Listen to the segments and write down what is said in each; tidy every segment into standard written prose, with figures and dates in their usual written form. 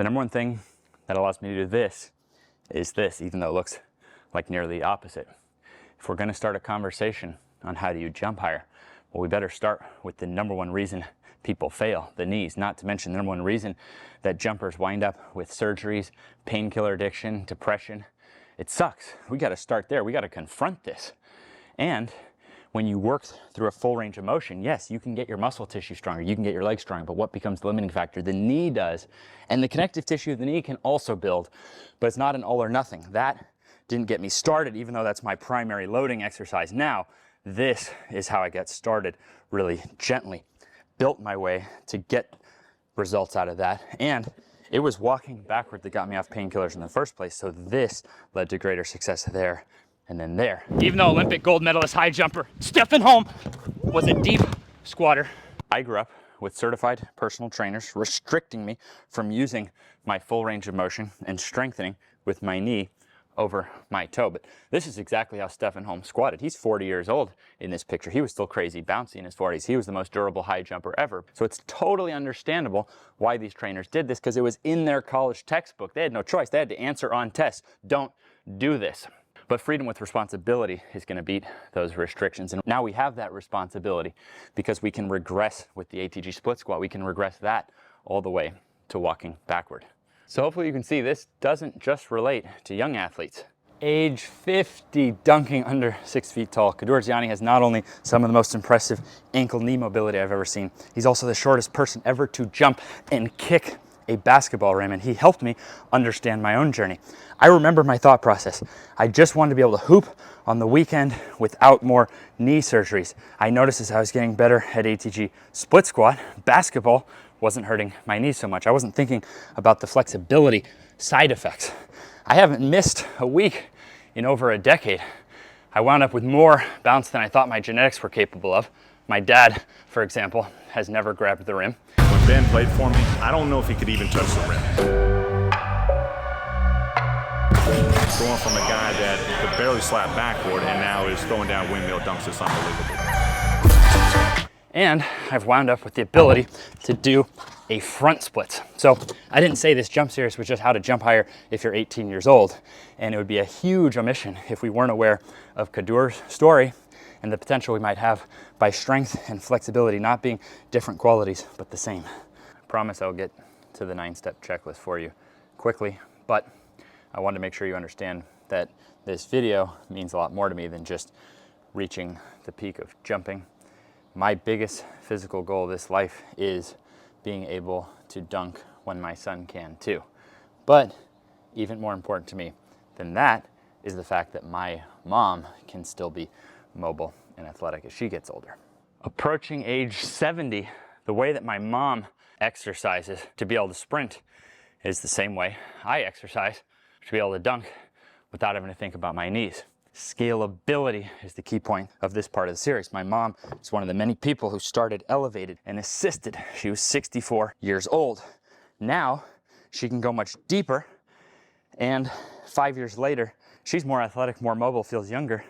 The number one thing that allows me to do this is this, even though it looks like nearly the opposite. If we're gonna start a conversation on how do you jump higher, well, we better start with the number one reason people fail, the knees, not to mention the number one reason that jumpers wind up with surgeries, painkiller addiction, depression. It sucks. We gotta start there. We gotta confront this. And when you work through a full range of motion, yes, you can get your muscle tissue stronger, you can get your legs stronger, but what becomes the limiting factor? The knee does. And the connective tissue of the knee can also build, but it's not an all or nothing. That didn't get me started, even though that's my primary loading exercise. Now, this is how I got started, really gently. Built my way to get results out of that. And it was walking backward that got me off painkillers in the first place. So this led to greater success there and then there. Even though Olympic gold medalist high jumper Stefan Holm was a deep squatter, I grew up with certified personal trainers restricting me from using my full range of motion and strengthening with my knee over my toe. But this is exactly how Stefan Holm squatted. He's 40 years old in this picture. He was still crazy bouncy in his 40s. He was the most durable high jumper ever. So it's totally understandable why these trainers did this, because it was in their college textbook. They had no choice. They had to answer on tests. Don't do this. But freedom with responsibility is going to beat those restrictions. And now we have that responsibility because we can regress with the ATG split squat. We can regress that all the way to walking backward. So hopefully you can see this doesn't just relate to young athletes. Age 50, dunking under 6 feet tall. Kadur Ziani has not only some of the most impressive ankle knee mobility I've ever seen, he's also the shortest person ever to jump and kick a basketball rim, and he helped me understand my own journey. I remember my thought process. I just wanted to be able to hoop on the weekend without more knee surgeries. I noticed as I was getting better at ATG split squat, basketball wasn't hurting my knees so much. I wasn't thinking about the flexibility side effects. I haven't missed a week in over a decade. I wound up with more bounce than I thought my genetics were capable of. My dad, for example, has never grabbed the rim. When Ben played for me, I don't know if he could even touch the rim. Going from a guy that could barely slap backward and now is throwing down windmill dunks is unbelievable. And I've wound up with the ability to do a front split. So I didn't say this jump series was just how to jump higher if you're 18 years old. And it would be a huge omission if we weren't aware of Kadur's story and the potential we might have by strength and flexibility not being different qualities, but the same. I promise I'll get to the 9-step checklist for you quickly, but I wanted to make sure you understand that this video means a lot more to me than just reaching the peak of jumping. My biggest physical goal of this life is being able to dunk when my son can too. But even more important to me than that is the fact that my mom can still be mobile and athletic as she gets older. Approaching age 70, the way that my mom exercises to be able to sprint is the same way I exercise to be able to dunk without having to think about my knees. Scalability is the key point of this part of the series. My mom is one of the many people who started elevated and assisted. She was 64 years old. Now she can go much deeper, and 5 years later, she's more athletic, more mobile, feels younger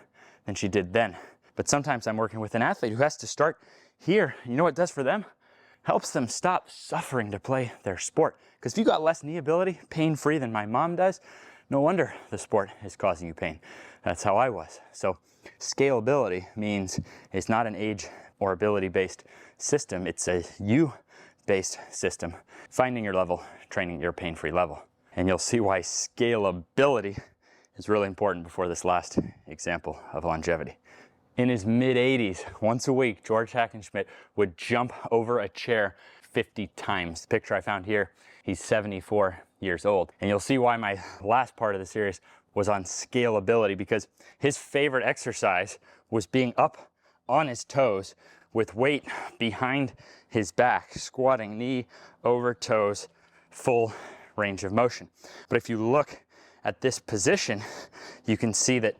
than she did then. But sometimes I'm working with an athlete who has to start here. You know what it does for them? Helps them stop suffering to play their sport. Because if you got less knee ability, pain-free than my mom does, no wonder the sport is causing you pain. That's how I was. So scalability means it's not an age or ability-based system. It's a you-based system. Finding your level, training your pain-free level. And you'll see why scalability is really important before this last example of longevity. In his mid-80s, once a week, George Hackenschmidt would jump over a chair 50 times. The picture I found here, he's 74 years old. And you'll see why my last part of the series was on scalability, because his favorite exercise was being up on his toes with weight behind his back, squatting knee over toes, full range of motion. But if you look at this position, you can see that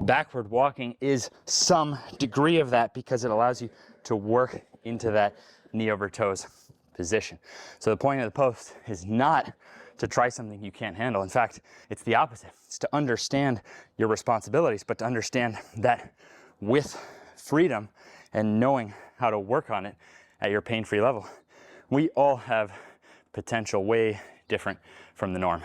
backward walking is some degree of that because it allows you to work into that knee over toes position. So the point of the post is not to try something you can't handle. In fact, it's the opposite. It's to understand your responsibilities, but to understand that with freedom and knowing how to work on it at your pain-free level. We all have potential way different from the norm.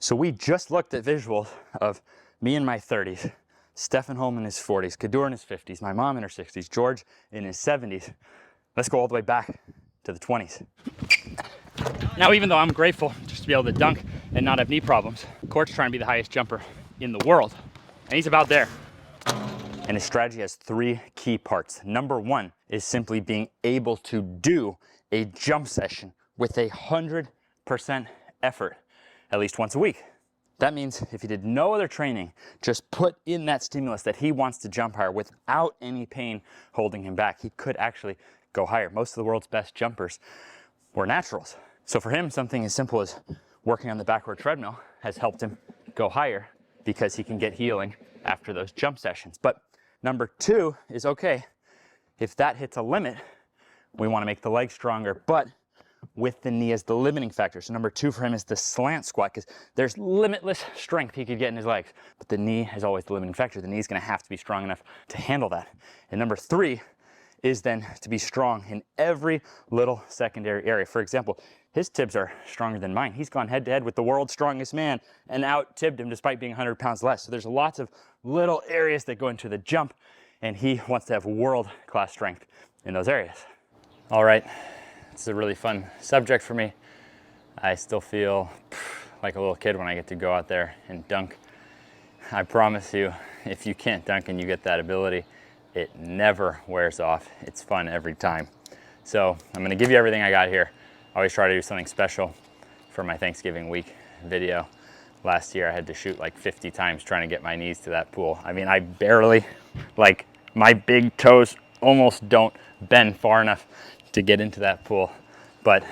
So we just looked at visuals of me in my 30s, Stefan Holm in his 40s, Kador in his 50s, my mom in her 60s, George in his 70s. Let's go all the way back to the 20s. Now, even though I'm grateful just to be able to dunk and not have knee problems, Court's trying to be the highest jumper in the world, and he's about there. And his strategy has 3 key parts. Number 1 is simply being able to do a jump session with 100% effort at least once a week. That means if he did no other training, just put in that stimulus that he wants to jump higher without any pain holding him back, he could actually go higher. Most of the world's best jumpers were naturals. So for him, something as simple as working on the backward treadmill has helped him go higher because he can get healing after those jump sessions. But number 2 is, okay, if that hits a limit, we want to make the leg stronger, but with the knee as the limiting factor. So number 2 for him is the slant squat, because there's limitless strength he could get in his legs, but the knee is always the limiting factor. The knee is going to have to be strong enough to handle that. And number 3 is then to be strong in every little secondary area. For example, his tibs are stronger than mine. He's gone head to head with the world's strongest man and out-tibbed him despite being 100 pounds less. So there's lots of little areas that go into the jump, and he wants to have world-class strength in those areas. All right, this is a really fun subject for me. I still feel like a little kid when I get to go out there and dunk. I promise you, if you can't dunk and you get that ability, it never wears off. It's fun every time. So I'm gonna give you everything I got here. I always try to do something special for my Thanksgiving week video. Last year I had to shoot like 50 times trying to get my knees to that pool. I mean, I barely, like my big toes almost don't bend far enough to get into that pool, but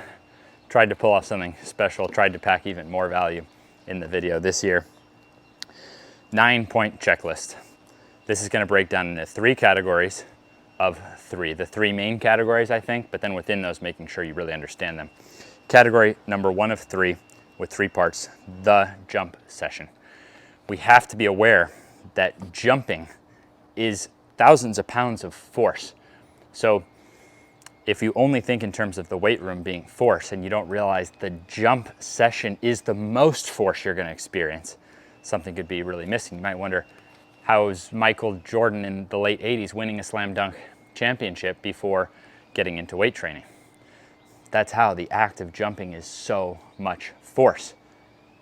tried to pull off something special, tried to pack even more value in the video this year. 9-point checklist. This is gonna break down into 3 categories of 3. The 3 main categories, I think, but then within those, making sure you really understand them. Category number 1 of 3 with 3 parts, the jump session. We have to be aware that jumping is thousands of pounds of force. So if you only think in terms of the weight room being force and you don't realize the jump session is the most force you're gonna experience, something could be really missing. You might wonder, how is Michael Jordan in the late 80s winning a slam dunk championship before getting into weight training? That's how the act of jumping is so much force.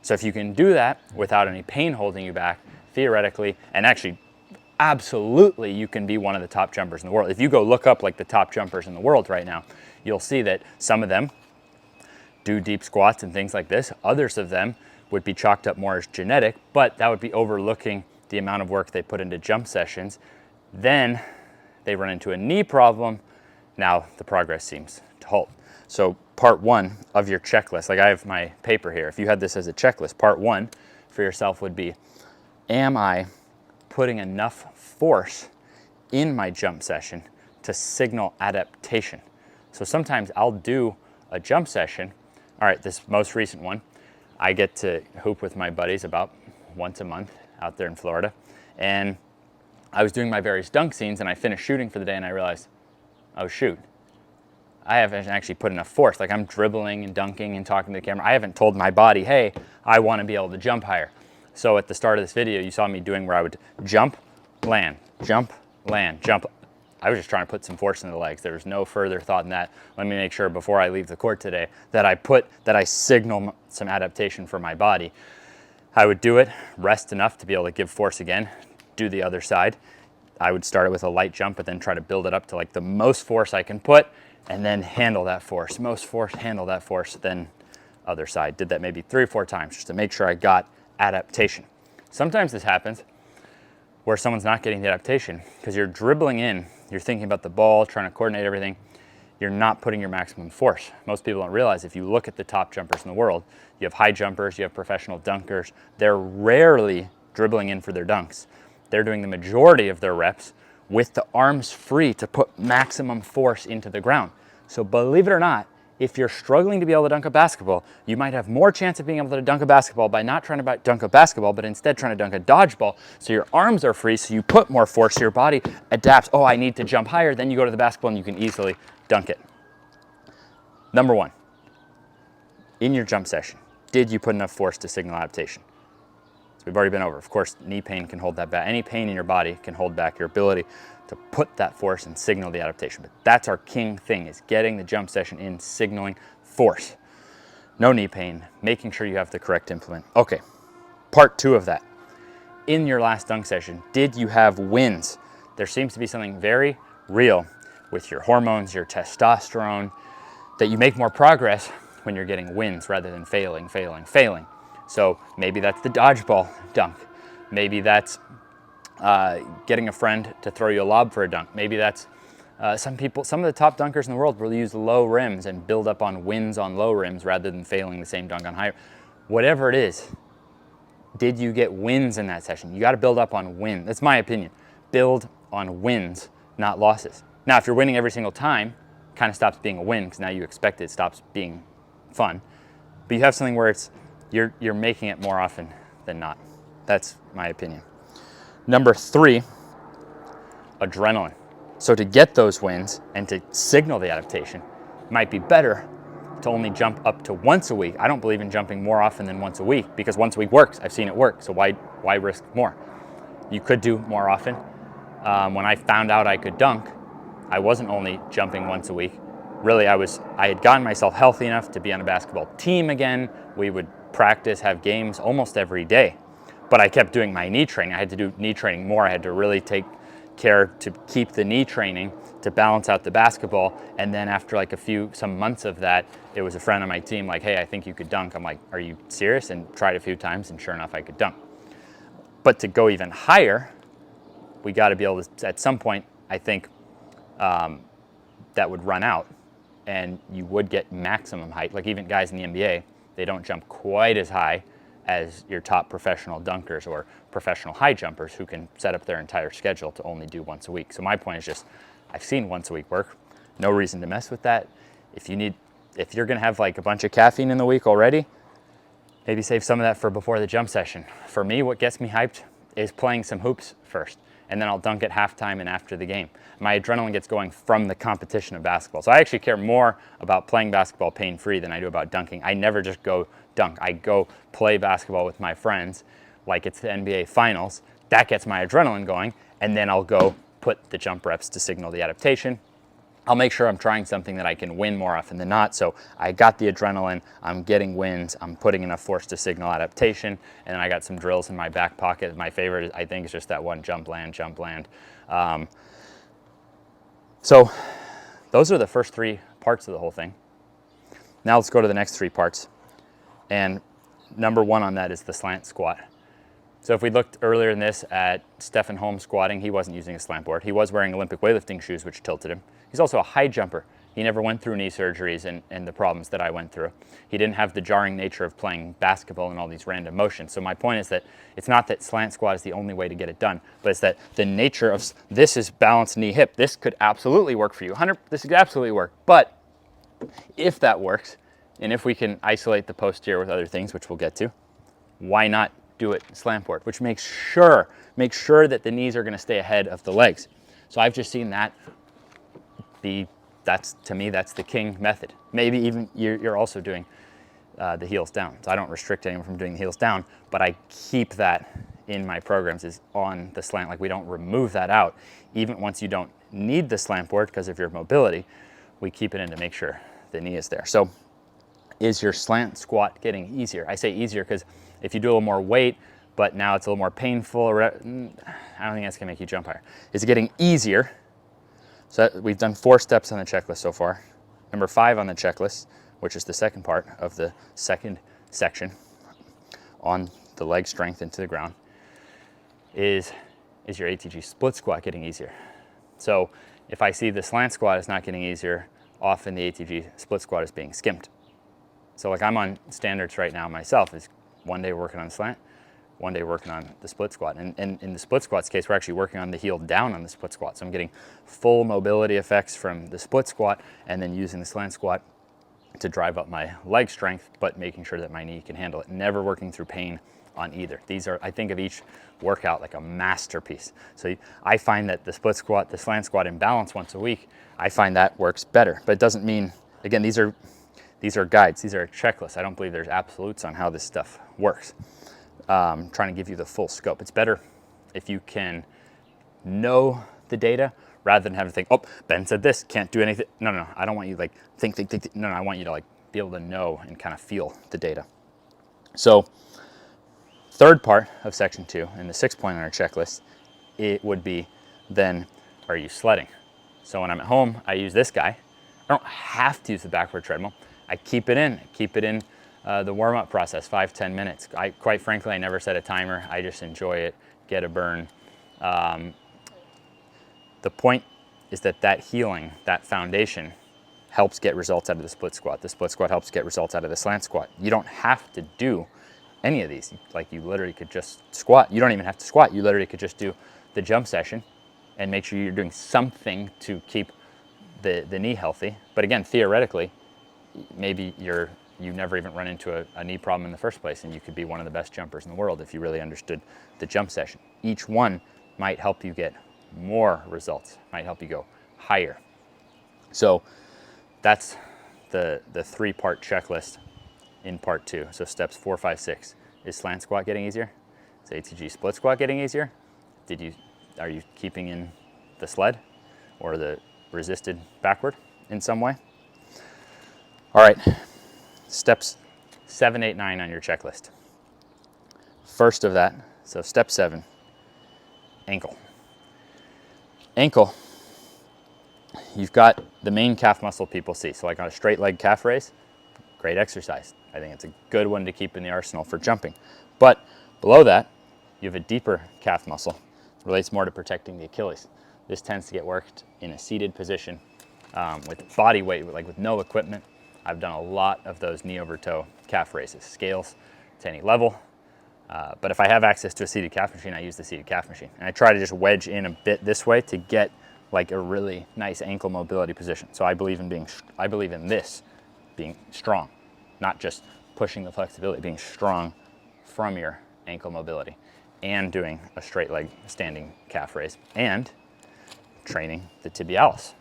So if you can do that without any pain holding you back, theoretically, and actually absolutely, you can be one of the top jumpers in the world. If you go look up like the top jumpers in the world right now, you'll see that some of them do deep squats and things like this. Others of them would be chalked up more as genetic, but that would be overlooking the amount of work they put into jump sessions. Then they run into a knee problem. Now the progress seems to halt. So part 1 of your checklist, like I have my paper here. If you had this as a checklist, part 1 for yourself would be, am I putting enough force in my jump session to signal adaptation? So sometimes I'll do a jump session. All right, this most recent one, I get to hoop with my buddies about once a month out there in Florida. And I was doing my various dunk scenes and I finished shooting for the day and I realized, oh shoot, I haven't actually put enough force. Like I'm dribbling and dunking and talking to the camera. I haven't told my body, hey, I want to be able to jump higher. So at the start of this video, you saw me doing where I would jump, land, jump, land, jump. I was just trying to put some force in the legs. There was no further thought than that. Let me make sure before I leave the court today that I signal some adaptation for my body. I would do it, rest enough to be able to give force again, do the other side. I would start it with a light jump, but then try to build it up to like the most force I can put, and then handle that force. Most force, handle that force, then other side. Did that maybe 3 or 4 times just to make sure I got adaptation. Sometimes this happens where someone's not getting the adaptation because you're dribbling in, you're thinking about the ball, trying to coordinate everything. You're not putting your maximum force. Most people don't realize if you look at the top jumpers in the world, you have high jumpers, you have professional dunkers. They're rarely dribbling in for their dunks. They're doing the majority of their reps with the arms free to put maximum force into the ground. So believe it or not, if you're struggling to be able to dunk a basketball, you might have more chance of being able to dunk a basketball by not trying to dunk a basketball, but instead trying to dunk a dodgeball. So your arms are free, so you put more force, so your body adapts. Oh, I need to jump higher. Then you go to the basketball and you can easily dunk it. Number 1, in your jump session, did you put enough force to signal adaptation? So we've already been over. Of course, knee pain can hold that back. Any pain in your body can hold back your ability to put that force and signal the adaptation. But that's our king thing, is getting the jump session in, signaling force. No knee pain, making sure you have the correct implement. Okay, part 2 of that. In your last dunk session, did you have wins? There seems to be something very real with your hormones, your testosterone, that you make more progress when you're getting wins rather than failing. So maybe that's the dodgeball dunk. Maybe that's getting a friend to throw you a lob for a dunk. Maybe that's some of the top dunkers in the world will use low rims and build up on wins on low rims rather than failing the same dunk on high. Whatever it is, did you get wins in that session? You got to build up on wins. That's my opinion. Build on wins, not losses. Now, if you're winning every single time, it kind of stops being a win because now you expect it stops being fun. But you have something where you're making it more often than not. That's my opinion. Number 3, adrenaline. So to get those wins and to signal the adaptation, it might be better to only jump up to once a week. I don't believe in jumping more often than once a week because once a week works. I've seen it work, so why risk more? You could do more often. When I found out I could dunk, I wasn't only jumping once a week. Really, I had gotten myself healthy enough to be on a basketball team again. We would practice, have games almost every day. But I kept doing my knee training. I had to do knee training more. I had to really take care to keep the knee training to balance out the basketball. And then after like some months of that, it was a friend on my team like, hey, I think you could dunk. I'm like, are you serious? And tried a few times, and sure enough, I could dunk. But to go even higher, we got to be able to, at some point, I think that would run out and you would get maximum height. Like even guys in the NBA, they don't jump quite as high as your top professional dunkers or professional high jumpers who can set up their entire schedule to only do once a week. So my point is just, I've seen once a week work. No reason to mess with that. If you're gonna have like a bunch of caffeine in the week already, maybe save some of that for before the jump session. For me, what gets me hyped is playing some hoops first, and then I'll dunk at halftime and after the game. My adrenaline gets going from the competition of basketball. So I actually care more about playing basketball pain-free than I do about dunking. I never just go dunk. I go play basketball with my friends like it's the NBA finals. That gets my adrenaline going, and then I'll go put the jump reps to signal the adaptation. I'll make sure I'm trying something that I can win more often than not. So I got the adrenaline, I'm getting wins, I'm putting enough force to signal adaptation, and then I got some drills in my back pocket. My favorite, I think, is just that one jump, land, jump, land. So those are the first 3 parts of the whole thing. Now let's go to the next 3 parts. And number 1 on that is the slant squat. So if we looked earlier in this at Stephen Holmes squatting, he wasn't using a slant board. He was wearing Olympic weightlifting shoes, which tilted him. He's also a high jumper. He never went through knee surgeries and the problems that I went through. He didn't have the jarring nature of playing basketball and all these random motions. So my point is that it's not that slant squat is the only way to get it done, but it's that the nature of this is balanced knee hip. This could absolutely work for you. This could absolutely work. But if that works, and if we can isolate the posterior with other things, which we'll get to, why not do it slant board, which makes sure that the knees are going to stay ahead of the legs. So I've just seen that to me, that's the king method. Maybe even you're also doing the heels down. So I don't restrict anyone from doing the heels down, but I keep that in my programs is on the slant. Like we don't remove that out. Even once you don't need the slant board because of your mobility, we keep it in to make sure the knee is there. So is your slant squat getting easier? I say easier because if you do a little more weight, but now it's a little more painful, I don't think that's gonna make you jump higher. Is it getting easier? So we've done 4 steps on the checklist so far. Number 5 on the checklist, which is the second part of the second section on the leg strength into the ground, is your ATG split squat getting easier? So if I see the slant squat is not getting easier, often the ATG split squat is being skimped. So like I'm on standards right now myself, is one day working on slant, one day working on the split squat. And in the split squat's case, we're actually working on the heel down on the split squat. So I'm getting full mobility effects from the split squat and then using the slant squat to drive up my leg strength, but making sure that my knee can handle it. Never working through pain on either. These are, I think of each workout like a masterpiece. So I find that the split squat, the slant squat in balance once a week, I find that works better. But it doesn't mean, again, these are These are guides, these are a checklist. I don't believe there's absolutes on how this stuff works. Trying to give you the full scope. It's better if you can know the data rather than having to think, oh, Ben said this, can't do anything. No, I don't want you to like think. No, I want you to like be able to know and kind of feel the data. So third part of section 2 and the 6th point on our checklist, it would be then, are you sledding? So when I'm at home, I use this guy. I don't have to use the backward treadmill. I keep it in the warm-up process, 5-10 minutes. Quite frankly, I never set a timer. I just enjoy it, get a burn. The point is that healing, that foundation, helps get results out of the split squat. The split squat helps get results out of the slant squat. You don't have to do any of these. Like, you literally could just squat. You don't even have to squat. You literally could just do the jump session and make sure you're doing something to keep the knee healthy. But again, theoretically, maybe you never even run into a knee problem in the first place, and you could be one of the best jumpers in the world if you really understood the jump session. Each one might help you get more results, might help you go higher. So that's the 3-part checklist in part 2. So steps 4, 5, 6. Is slant squat getting easier? Is ATG split squat getting easier? Are you keeping in the sled or the resisted backward in some way? All right, steps 7, 8, 9 on your checklist. First of that, so step 7, ankle. Ankle, you've got the main calf muscle people see. So like on a straight leg calf raise, great exercise. I think it's a good one to keep in the arsenal for jumping. But below that, you have a deeper calf muscle. It relates more to protecting the Achilles. This tends to get worked in a seated position with body weight, like with no equipment. I've done a lot of those knee over toe calf raises, scales to any level. But if I have access to a seated calf machine, I use the seated calf machine. And I try to just wedge in a bit this way to get like a really nice ankle mobility position. So I believe in this being strong, not just pushing the flexibility, being strong from your ankle mobility, and doing a straight leg standing calf raise and training the tibialis.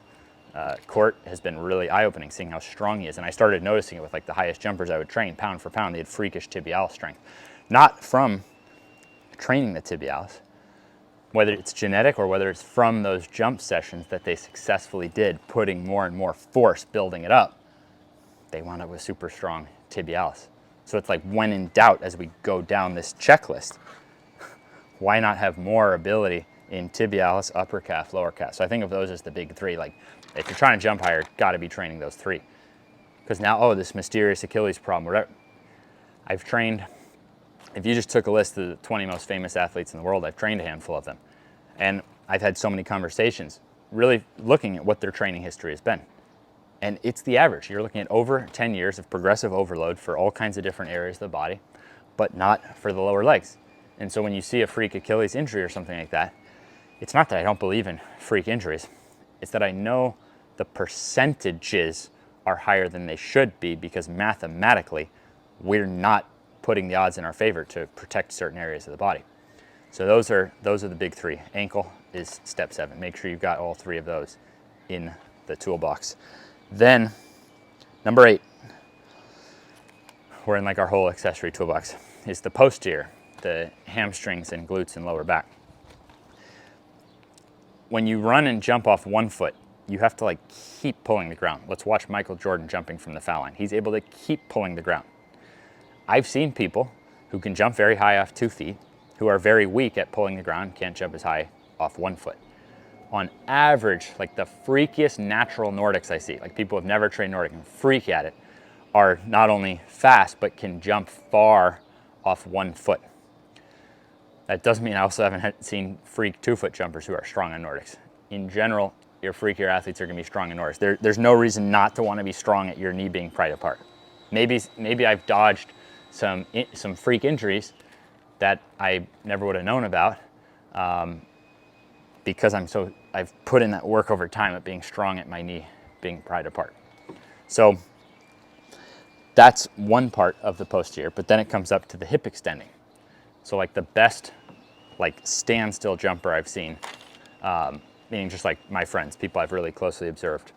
Court has been really eye-opening seeing how strong he is. And I started noticing it with like the highest jumpers I would train, pound for pound, they had freakish tibialis strength. Not from training the tibialis, whether it's genetic or whether it's from those jump sessions that they successfully did, putting more and more force, building it up, they wound up with super strong tibialis. So it's like, when in doubt, as we go down this checklist, why not have more ability in tibialis, upper calf, lower calf? So I think of those as the big 3. Like, if you're trying to jump higher, got to be training those 3. Because now, oh, this mysterious Achilles problem, whatever. I've trained, if you just took a list of the 20 most famous athletes in the world, I've trained a handful of them. And I've had so many conversations really looking at what their training history has been. And it's the average. You're looking at over 10 years of progressive overload for all kinds of different areas of the body, but not for the lower legs. And so when you see a freak Achilles injury or something like that, it's not that I don't believe in freak injuries. It's that I know the percentages are higher than they should be, because mathematically, we're not putting the odds in our favor to protect certain areas of the body. So those are the big 3. Ankle is step 7. Make sure you've got all 3 of those in the toolbox. Then, number 8, we're in like our whole accessory toolbox, is the posterior, the hamstrings and glutes and lower back. When you run and jump off one foot, you have to like keep pulling the ground. Let's watch Michael Jordan jumping from the foul line. He's able to keep pulling the ground. I've seen people who can jump very high off 2 feet, who are very weak at pulling the ground, can't jump as high off 1 foot. On average, like the freakiest natural Nordics I see, like people who have never trained Nordic and freak at it, are not only fast, but can jump far off 1 foot. That doesn't mean I also haven't seen freak 2-foot jumpers who are strong on Nordics. In general, your freakier athletes are gonna be strong in Nordics. There's no reason not to wanna be strong at your knee being pried apart. Maybe I've dodged some freak injuries that I never would have known about because I've put in that work over time at being strong at my knee being pried apart. So that's one part of the posterior, but then it comes up to the hip extending. So like the best like standstill jumper I've seen, meaning just like my friends, people I've really closely observed,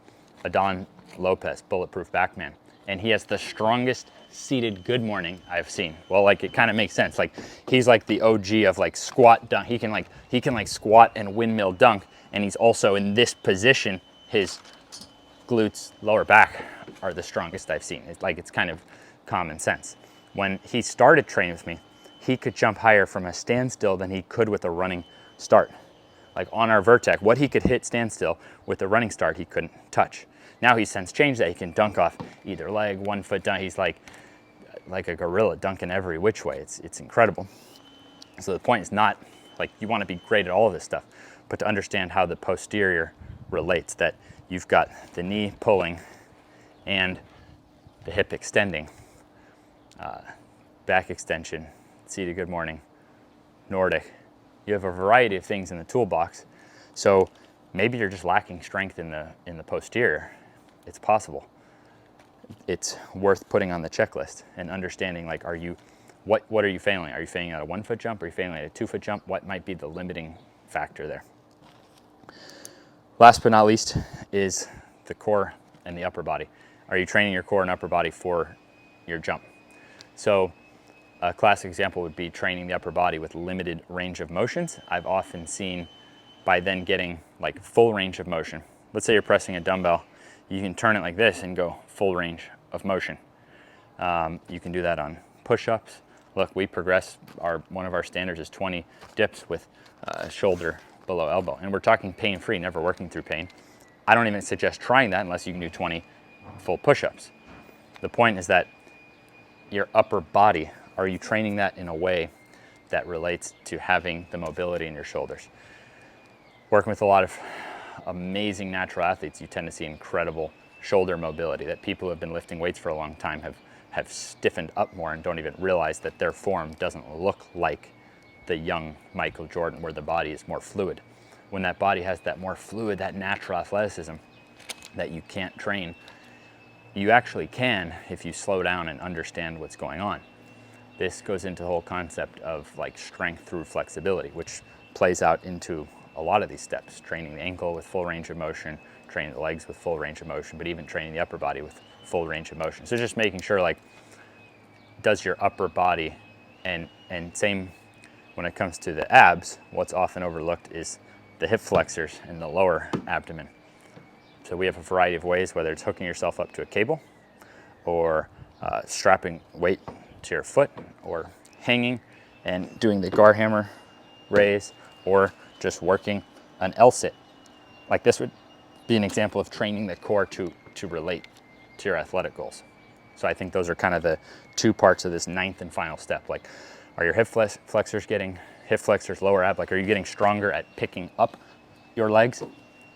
Adon Lopez, bulletproof backman, and he has the strongest seated good morning I've seen. Well, like it kind of makes sense. Like he's like the OG of like squat dunk. He can like squat and windmill dunk, and he's also in this position. His glutes, lower back are the strongest I've seen. It's kind of common sense. When he started training with me, he could jump higher from a standstill than he could with a running start. Like on our Vertec, what he could hit standstill with a running start, he couldn't touch. Now he's since changed that. He can dunk off either leg, 1 foot dunk. He's like a gorilla dunking every which way. It's incredible. So the point is not like you want to be great at all of this stuff, but to understand how the posterior relates, that you've got the knee pulling and the hip extending, back extension, seated good morning, Nordic. You have a variety of things in the toolbox. So maybe you're just lacking strength in the posterior. It's possible. It's worth putting on the checklist and understanding, like, what are you failing? Are you failing at a 1 foot jump? Are you failing at a 2 foot jump? What might be the limiting factor there? Last but not least is the core and the upper body. Are you training your core and upper body for your jump? So a classic example would be training the upper body with limited range of motions. I've often seen, by then getting like full range of motion. Let's say you're pressing a dumbbell, you can turn it like this and go full range of motion. You can do that on push-ups. Look, we progress, one of our standards is 20 dips with shoulder below elbow. And we're talking pain-free, never working through pain. I don't even suggest trying that unless you can do 20 full push-ups. The point is that your upper body, are you training that in a way that relates to having the mobility in your shoulders? Working with a lot of amazing natural athletes, you tend to see incredible shoulder mobility, that people who have been lifting weights for a long time have stiffened up more and don't even realize that their form doesn't look like the young Michael Jordan, where the body is more fluid. When that body has that more fluid, that natural athleticism that you can't train, you actually can if you slow down and understand what's going on. This goes into the whole concept of like strength through flexibility, which plays out into a lot of these steps, training the ankle with full range of motion, training the legs with full range of motion, but even training the upper body with full range of motion. So just making sure, like, does your upper body, and same when it comes to the abs, what's often overlooked is the hip flexors and the lower abdomen. So we have a variety of ways, whether it's hooking yourself up to a cable or strapping weight to your foot, or hanging and doing the gar hammer raise, or just working an L-sit. Like this would be an example of training the core to relate to your athletic goals. So I think those are kind of the two parts of this 9th and final step. Like, are your hip flexors getting hip flexors, lower ab? Like, are you getting stronger at picking up your legs?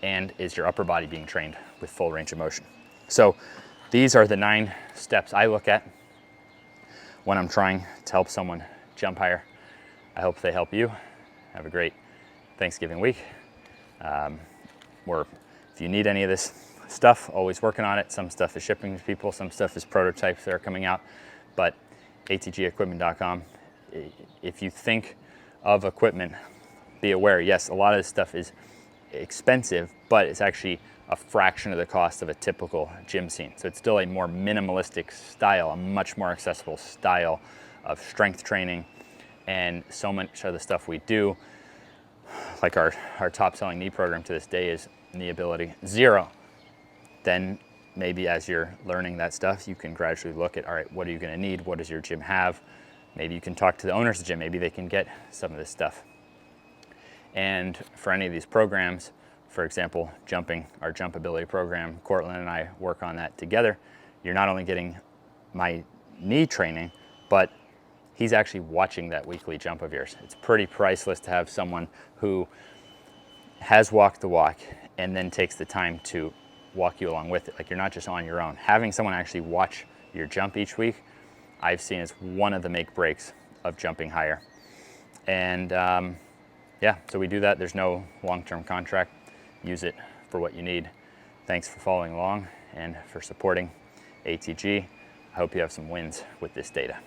And is your upper body being trained with full range of motion? So these are the 9 steps I look at when I'm trying to help someone jump higher. I hope they help you. Have a great Thanksgiving week. If you need any of this stuff, always working on it. Some stuff is shipping to people, some stuff is prototypes that are coming out, but atgequipment.com. If you think of equipment, be aware, yes, a lot of this stuff is expensive, but it's actually a fraction of the cost of a typical gym scene. So it's still a more minimalistic style, a much more accessible style of strength training. And so much of the stuff we do, like our top selling knee program to this day is knee ability 0. Then maybe as you're learning that stuff, you can gradually look at, all right, what are you gonna need? What does your gym have? Maybe you can talk to the owners of the gym. Maybe they can get some of this stuff. And for any of these programs, for example, jumping, our jump ability program, Cortland and I work on that together. You're not only getting my knee training, but he's actually watching that weekly jump of yours. It's pretty priceless to have someone who has walked the walk and then takes the time to walk you along with it. Like, you're not just on your own. Having someone actually watch your jump each week, I've seen as one of the make breaks of jumping higher. And yeah, so we do that. There's no long-term contract. Use it for what you need. Thanks for following along and for supporting ATG. I hope you have some wins with this data.